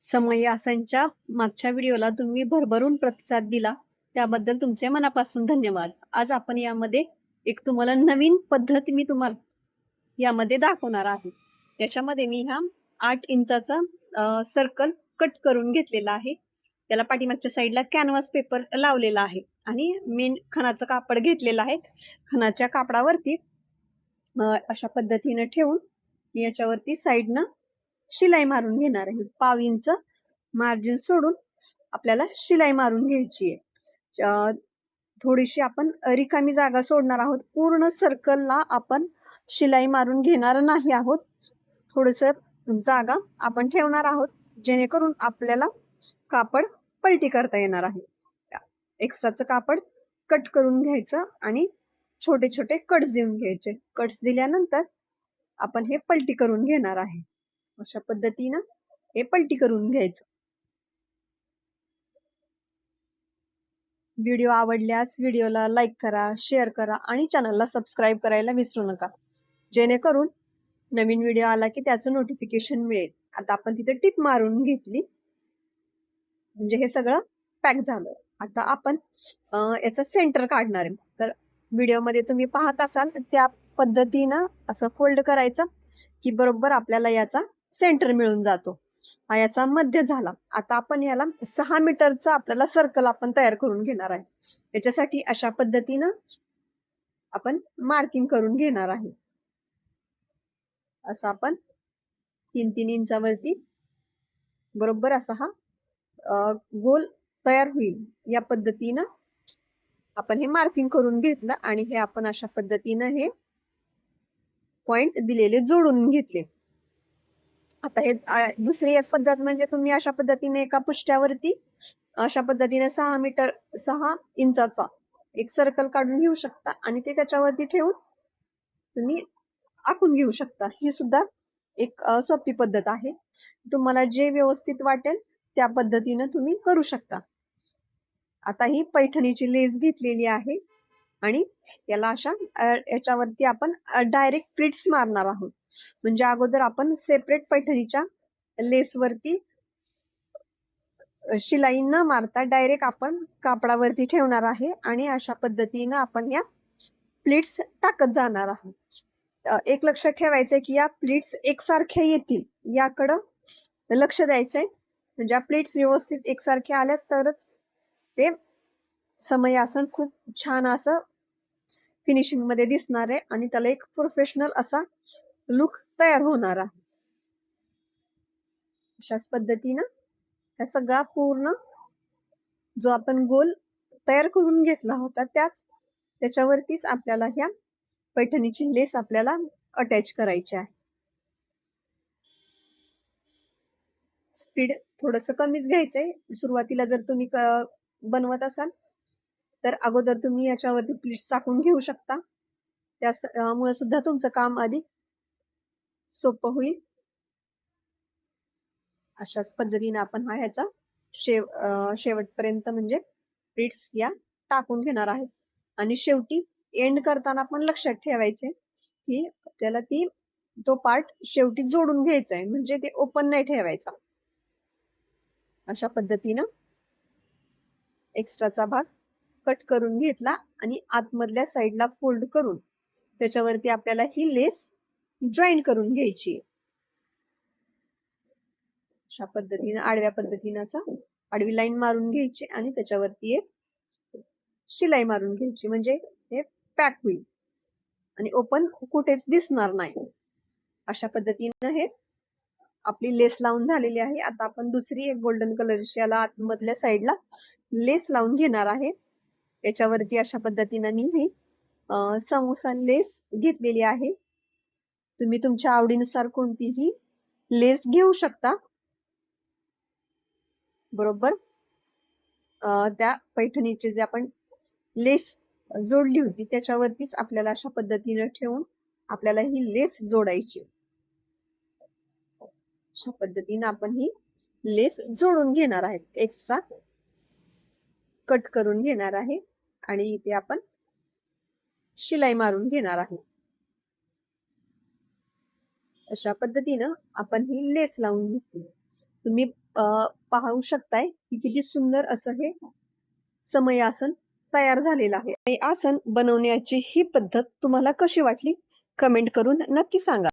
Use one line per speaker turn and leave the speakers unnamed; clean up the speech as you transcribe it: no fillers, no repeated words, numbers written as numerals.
समय आसनच्या मागच्या व्हिडिओला तुम्ही भरभरून प्रतिसाद दिला त्याबद्दल तुमचे मनापासून धन्यवाद. आज आपण यामध्ये एक तुम्हाला नवीन पद्धत मी तुम्हाला यामध्ये दाखवणार आहे. त्याच्यामध्ये मी हा 8 इंचाचा सर्कल कट करून घेतलेला आहे. त्याला पाठीमागच्या साईडला कॅनव्हास पेपर लावलेला आहे आणि मेन खणाचं कापड घेतलेलं आहे. खणाच्या कापडावरती अशा पद्धतीने ठेवून मी याच्यावरती साईडनं शिलाई मारून घेणार आहे. 1/2 इंच मार्जिन सोडून आपल्याला शिलाई मारून घ्यायची आहे. थोडीशी आपण रिकामी जागा सोडणार आहोत. पूर्ण सर्कलला आपण शिलाई मारून घेणार नाही आहोत. थोडस जागा आपण ठेवणार आहोत जेणेकरून आपल्याला कापड पलटी करता येणार आहे. एक्स्ट्राचं कापड कट करून घ्यायचं आणि छोटे छोटे कट्स देऊन घ्यायचे. कट्स दिल्यानंतर आपण हे पलटी करून घेणार आहे. अशा पद्धतीनं हे पलटी करून घ्यायचं. व्हिडिओ आवडल्यास व्हिडिओला लाईक करा, शेअर करा आणि चॅनलला सबस्क्राईब करायला विसरू नका, जेणेकरून नवीन व्हिडिओ आला की त्याचं नोटिफिकेशन मिळेल. आता आपण तिथे टिप मारून घेतली म्हणजे हे सगळं पॅक झालं. आता आपण याचा सेंटर काढणार आहे. तर व्हिडिओमध्ये तुम्ही पाहत असाल त्या पद्धतीनं असं फोल्ड करायचं की बरोबर आपल्याला याचा सेंटर मिळून जातो. हा याचा मध्य झाला. आता आपण याला 6 मीटरचा आपल्याला सर्कल आपण तयार करून घेणार आहे. याच्यासाठी अशा पद्धतीनं आपण मार्किंग करून घेणार आहे. असं आपण 3-3 इंचावरती बरोबर असा हा गोल तयार होईल. या पद्धतीनं आपण हे मार्किंग करून घेतलं आणि हे आपण अशा पद्धतीनं हे पॉइंट दिलेले जोडून घेतले. आता हे दुसरी एक पद्धत म्हणजे तुम्ही अशा पद्धतीने एका पुष्ट्यावरती अशा पद्धतीने 6 इंचाचा एक सर्कल काढून घेऊ शकता आणि ते त्याच्यावरती ठेवून तुम्ही आखून घेऊ शकता. ही सुद्धा एक सोपी पद्धत आहे. तुम्हाला जे व्यवस्थित वाटेल त्या पद्धतीने तुम्ही करू शकता. आता ही पैठणीची लेस घेतलेली आहे आणि याला अशा याच्यावरती आपण डायरेक्ट प्लीट्स मारणार आहोत. म्हणजे अगोदर आपण सेपरेट पैठणीच्या लेसवरती शिलाई न मारता डायरेक्ट आपण कापडावरती ठेवणार आहे आणि अशा पद्धतीनं आपण या प्लीट्स टाकत जाणार आहोत. एक लक्ष ठेवायचंय की या प्लीट्स एकसारख्या येतील याकडं लक्ष द्यायचंय. म्हणजे प्लीट्स व्यवस्थित एकसारख्या आल्या तरच ते समय आसन खूप छान असं फिनिशिंग मध्ये दिसणार आहे आणि त्याला एक प्रोफेशनल असा लुक तयार होणार आहे. अशाच पद्धतीनं हा सगळा पूर्ण जो आपण गोल तयार करून घेतला होता त्याच्यावरतीच आपल्याला ह्या पैठणीची लेस आपल्याला अटॅच करायची आहे. स्पीड थोडस कमीच घ्यायचंय. सुरुवातीला जर तुम्ही बनवत असाल तर अगोदर तुम्ही याच्यावरती प्लीट्स टाकून घेऊ शकता. त्यामुळे सुद्धा तुमचं काम अधिक सोपं होईल. अशाच पद्धतीने आपण हा ह्याचा शेवटपर्यंत म्हणजे प्लीट्स या टाकून घेणार आहेत. आणि शेवटी एंड करताना पण लक्षात ठेवायचे की आपल्याला तो पार्ट शेवटी जोडून घ्यायचा आहे, म्हणजे ते ओपन नाही ठेवायचा. अशा पद्धतीनं एक्स्ट्राचा भाग कट करून घेतला आणि आतमधल्या साईडला फोल्ड करून त्याच्यावरती आपल्याला ही लेस जॉईन करून घ्यायची. अशा पद्धतीने आडव्या पद्धतीने असा आडवी लाईन मारून घ्यायची आणि त्याच्यावरती एक शिलाई मारून घ्यायची, म्हणजे हे पॅक होईल आणि ओपन कुठेच दिसणार नाही. अशा पद्धतीने हे आपली लेस लावून झालेली आहे. आता आपण दुसरी एक गोल्डन कलरची याला आतमधल्या साईडला लेस लावून घेणार आहे. याच्यावरती अशा पद्धतीने मी ही समोसा लेस घेतलेली आहे. तुम्ही तुमच्या आवडीनुसार कोणतीही लेस घेऊ शकता. बरोबर त्या पैठणीचे जे आपण लेस जोडली होती त्याच्यावरतीच आपल्याला अशा पद्धतीने ठेवून आपल्याला ही लेस जोडायची. अशा पद्धतीने आपण ही लेस जोडून घेणार आहे. एक्स्ट्रा कट करून घेणार आहे आणि इथे आपण शिलाई मारून घेणार आहे. अशा पद्धतीनं आपण ही लेस लावून घेतली. तुम्ही पाहू शकताय की किती सुंदर असं हे समयासन तयार झालेलं आहे. हे आसन बनवण्याची ही पद्धत तुम्हाला कशी वाटली कमेंट करून नक्की सांगा.